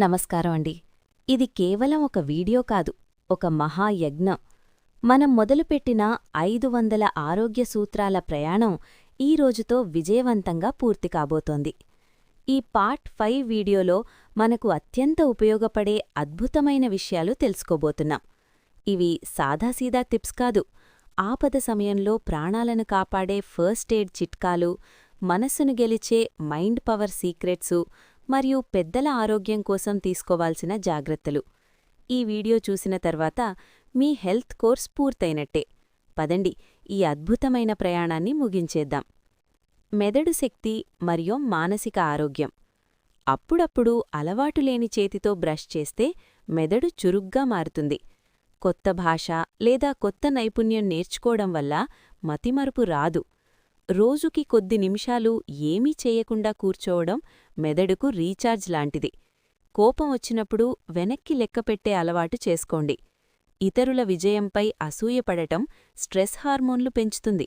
నమస్కారం అండి. ఇది కేవలం ఒక వీడియో కాదు, ఒక మహాయజ్ఞం. మనం మొదలుపెట్టిన 500 ఆరోగ్య సూత్రాల ప్రయాణం ఈ రోజుతో విజయవంతంగా పూర్తి కాబోతోంది. ఈ పార్ట్ 5 వీడియోలో మనకు అత్యంత ఉపయోగపడే అద్భుతమైన విషయాలు తెలుసుకోబోతున్నాం. ఇవి సాదాసీదా టిప్స్ కాదు, ఆపద సమయంలో ప్రాణాలను కాపాడే ఫస్ట్ ఎయిడ్ చిట్కాలు, మనస్సును గెలిచే మైండ్ పవర్ సీక్రెట్సు మరియు పెద్దల ఆరోగ్యం కోసం తీసుకోవాల్సిన జాగ్రత్తలు. ఈ వీడియో చూసిన తర్వాత మీ హెల్త్ కోర్స్ పూర్తయినట్టే. పదండి, ఈ అద్భుతమైన ప్రయాణాన్ని ముగించేద్దాం. మెదడు శక్తి మరియు మానసిక ఆరోగ్యం. అప్పుడప్పుడు అలవాటులేని చేతితో బ్రష్ చేస్తే మెదడు చురుగ్గా మారుతుంది. కొత్త భాష లేదా కొత్త నైపుణ్యం నేర్చుకోవడం వల్ల మతిమరుపు రాదు. రోజుకి కొద్ది నిమిషాలు ఏమీ చేయకుండా కూర్చోవడం మెదడుకు రీఛార్జ్ లాంటిది. కోపం వచ్చినప్పుడు వెనక్కి లెక్కపెట్టే అలవాటు చేసుకోండి. ఇతరుల విజయంపై అసూయపడటం స్ట్రెస్ హార్మోన్లు పెంచుతుంది.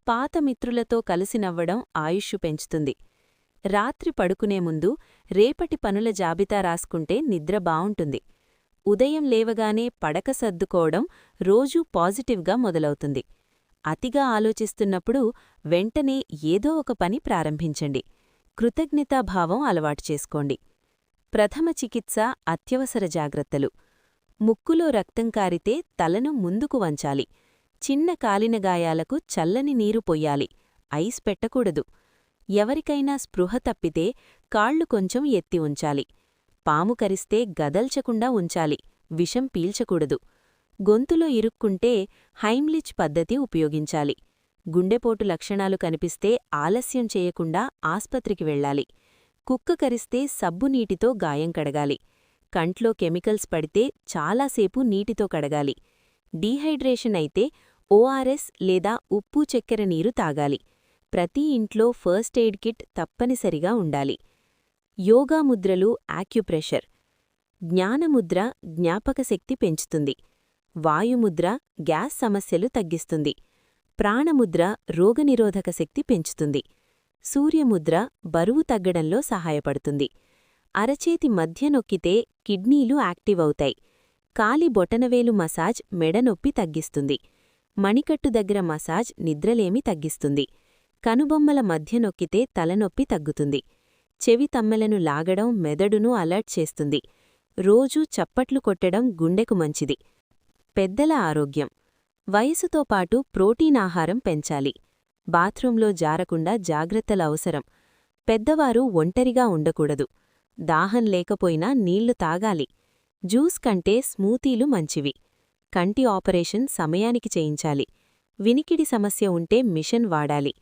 పాత మిత్రులతో కలిసి నవ్వడం ఆయుష్షు పెంచుతుంది. రాత్రి పడుకునే ముందు రేపటి పనుల జాబితా రాసుకుంటే నిద్ర బావుంటుంది. ఉదయం లేవగానే పడక సర్దుకోవడం రోజూ పాజిటివ్గా మొదలవుతుంది. అతిగా ఆలోచిస్తున్నప్పుడు వెంటనే ఏదో ఒక పని ప్రారంభించండి. కృతజ్ఞతాభావం అలవాటు చేసుకోండి. ప్రథమ చికిత్స అత్యవసర జాగ్రత్తలు. ముక్కులో రక్తం కారితే తలను ముందుకు వంచాలి. చిన్న కాలిన గాయాలకు చల్లని నీరు పొయ్యాలి. ఐస్ పెట్టకూడదు. ఎవరికైనా స్పృహ తప్పితే కాళ్లు కొంచెం ఎత్తి ఉంచాలి. పాము కరిస్తే గదల్చకుండా ఉంచాలి, విషం పీల్చకూడదు. గొంతులో ఇరుక్కుంటే హైమ్లిచ్ పద్ధతి ఉపయోగించాలి. గుండెపోటు లక్షణాలు కనిపిస్తే ఆలస్యం చేయకుండా ఆస్పత్రికి వెళ్ళాలి. కుక్క కరిస్తే సబ్బు నీటితో గాయం కడగాలి. కంట్లో కెమికల్స్ పడితే చాలాసేపు నీటితో కడగాలి. డీహైడ్రేషన్ అయితే ఓఆర్ఎస్ లేదా ఉప్పు చక్కెర నీరు తాగాలి. ప్రతి ఇంట్లో ఫస్ట్ ఎయిడ్ కిట్ తప్పనిసరిగా ఉండాలి. యోగా ముద్రలు, యాక్యుప్రెషర్. జ్ఞానముద్ర జ్ఞాపకశక్తి పెంచుతుంది. వాయుముద్ర గ్యాస్ సమస్యలు తగ్గిస్తుంది. ప్రాణముద్ర రోగనిరోధక శక్తి పెంచుతుంది. సూర్యముద్ర బరువు తగ్గడంలో సహాయపడుతుంది. అరచేతి మధ్య నొక్కితే కిడ్నీలు యాక్టివ్ అవుతాయి. కాలి బొటనవేలు మసాజ్ మెడనొప్పి తగ్గిస్తుంది. మణికట్టు దగ్గర మసాజ్ నిద్రలేమి తగ్గిస్తుంది. కనుబొమ్మల మధ్య నొక్కితే తలనొప్పి తగ్గుతుంది. చెవి తమ్మెలను లాగడం మెదడును అలర్ట్ చేస్తుంది. రోజూ చప్పట్లు కొట్టడం గుండెకు మంచిది. పెద్దల ఆరోగ్యం. వయసుతో పాటు ప్రోటీన్ ఆహారం పెంచాలి. బాత్రూంలో జారకుండా జాగ్రత్తల అవసరం. పెద్దవారు ఒంటరిగా ఉండకూడదు. దాహం లేకపోయినా నీళ్లు తాగాలి. జ్యూస్ కంటే స్మూతీలు మంచివి. కంటి ఆపరేషన్ సమయానికి చేయించాలి. వినికిడి సమస్య ఉంటే మిషన్ వాడాలి.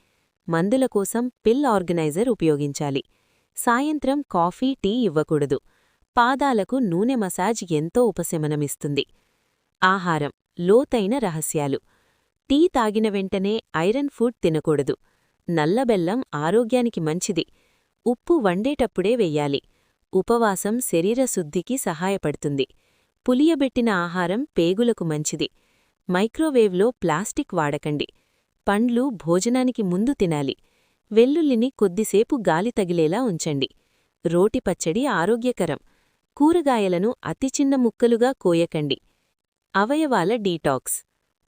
మందుల కోసం పిల్ ఆర్గనైజర్ ఉపయోగించాలి. సాయంత్రం కాఫీ, టీ ఇవ్వకూడదు. పాదాలకు నూనె మసాజ్ ఎంతో ఉపశమనమిస్తుంది. ఆహారం. లోతైన రహస్యాలు. టీ తాగిన వెంటనే ఐరన్ ఫుడ్ తినకూడదు. నల్లబెల్లం ఆరోగ్యానికి మంచిది. ఉప్పు వండేటప్పుడే వెయ్యాలి. ఉపవాసం శరీరశుద్ధికి సహాయపడుతుంది. పులియబెట్టిన ఆహారం పేగులకు మంచిది. మైక్రోవేవ్లో ప్లాస్టిక్ వాడకండి. పండ్లు భోజనానికి ముందు తినాలి. వెల్లుల్లిని కొద్దిసేపు గాలి తగిలేలా ఉంచండి. రోటి పచ్చడి ఆరోగ్యకరం. కూరగాయలను అతి చిన్న ముక్కలుగా కోయకండి. అవయవాల డీటాక్స్.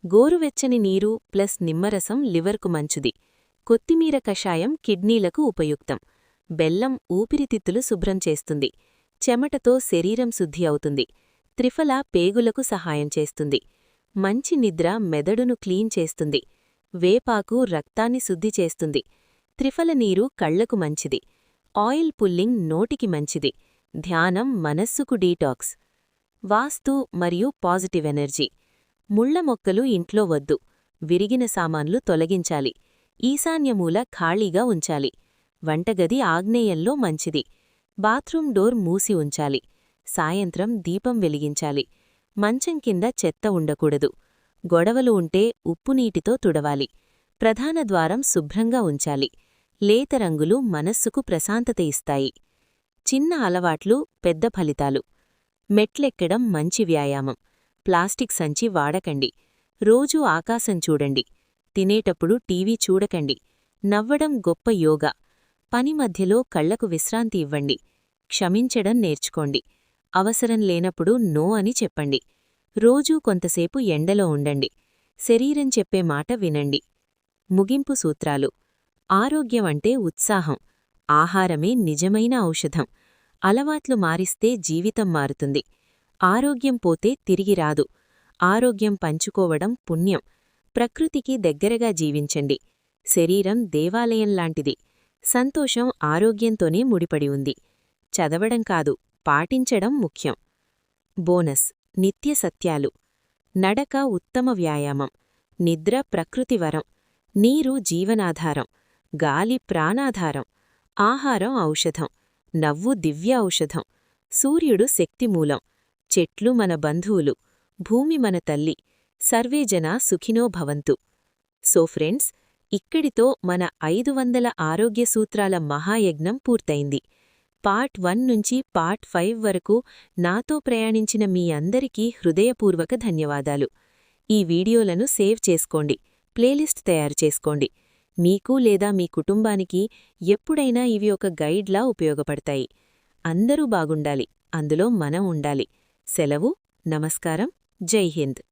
గోరువెచ్చని నీరు ప్లస్ నిమ్మరసం లివర్కు మంచిది. కొత్తిమీర కషాయం కిడ్నీలకు ఉపయుక్తం. బెల్లం ఊపిరితిత్తులు శుభ్రం చేస్తుంది. చెమటతో శరీరం శుద్ధి అవుతుంది. త్రిఫల పేగులకు సహాయం చేస్తుంది. మంచి నిద్ర మెదడును క్లీన్ చేస్తుంది. వేపాకు రక్తాన్ని శుద్ధి చేస్తుంది. త్రిఫల నీరు కళ్లకు మంచిది. ఆయిల్ పుల్లింగ్ నోటికి మంచిది. ధ్యానం మనస్సుకు డీటాక్స్. వాస్తు మరియు పాజిటివ్ ఎనర్జీ. ముళ్ల మొక్కలు ఇంట్లో వద్దు. విరిగిన సామాన్లు తొలగించాలి. ఈశాన్యమూల ఖాళీగా ఉంచాలి. వంటగది ఆగ్నేయంలో మంచిది. బాత్రూం డోర్ మూసి ఉంచాలి. సాయంత్రం దీపం వెలిగించాలి. మంచం కింద చెత్త ఉండకూడదు. గొడవలు ఉంటే ఉప్పునీటితో తుడవాలి. ప్రధాన ద్వారం శుభ్రంగా ఉంచాలి. లేత రంగులు మనస్సుకు ప్రశాంతత ఇస్తాయి. చిన్న అలవాట్లు, పెద్ద ఫలితాలు. మెట్లెక్కడం మంచి వ్యాయామం. ప్లాస్టిక్ సంచి వాడకండి. రోజూ ఆకాశం చూడండి. తినేటప్పుడు టీవీ చూడకండి. నవ్వడం గొప్ప యోగా. పని మధ్యలో కళ్లకు విశ్రాంతి ఇవ్వండి. క్షమించడం నేర్చుకోండి. అవసరం లేనప్పుడు నో అని చెప్పండి. రోజూ కొంతసేపు ఎండలో ఉండండి. శరీరం చెప్పే మాట వినండి. ముగింపు సూత్రాలు. ఆరోగ్యం అంటే ఉత్సాహం. ఆహారమే నిజమైన ఔషధం. అలవాట్లు మారిస్తే జీవితం మారుతుంది. ఆరోగ్యం పోతే తిరిగి రాదు. ఆరోగ్యం పంచుకోవడం పుణ్యం. ప్రకృతికి దగ్గరగా జీవించండి. శరీరం దేవాలయంలాంటిది. సంతోషం ఆరోగ్యంతోనే ముడిపడి ఉంది. చదవడం కాదు, పాటించడం ముఖ్యం. బోనస్. నిత్య సత్యాలు. నడక ఉత్తమ వ్యాయామం. నిద్ర ప్రకృతి వరం. నీరు జీవనాధారం. గాలి ప్రాణాధారం. ఆహారం ఔషధం. నవ్వు దివ్య ఔషధం. సూర్యుడు శక్తిమూలం. చెట్లు మన బంధువులు. భూమి మన తల్లి. సర్వేజన సుఖినో భవంతు. సో ఫ్రెండ్స్, ఇక్కడితో మన 500 ఆరోగ్య సూత్రాల మహాయజ్ఞం పూర్తయింది. పార్ట్ 1 నుంచి పార్ట్ 5 వరకు నాతో ప్రయాణించిన మీ అందరికీ హృదయపూర్వక ధన్యవాదాలు. ఈ వీడియోలను సేవ్ చేసుకోండి, ప్లేలిస్ట్ తయారు చేసుకోండి. మీకు లేదా మీ కుటుంబానికి ఎప్పుడైనా ఇవి ఒక గైడ్లా ఉపయోగపడతాయి. అందరూ బాగుండాలి, అందులో మనం ఉండాలి. సెలవు. నమస్కారం. జై హింద్.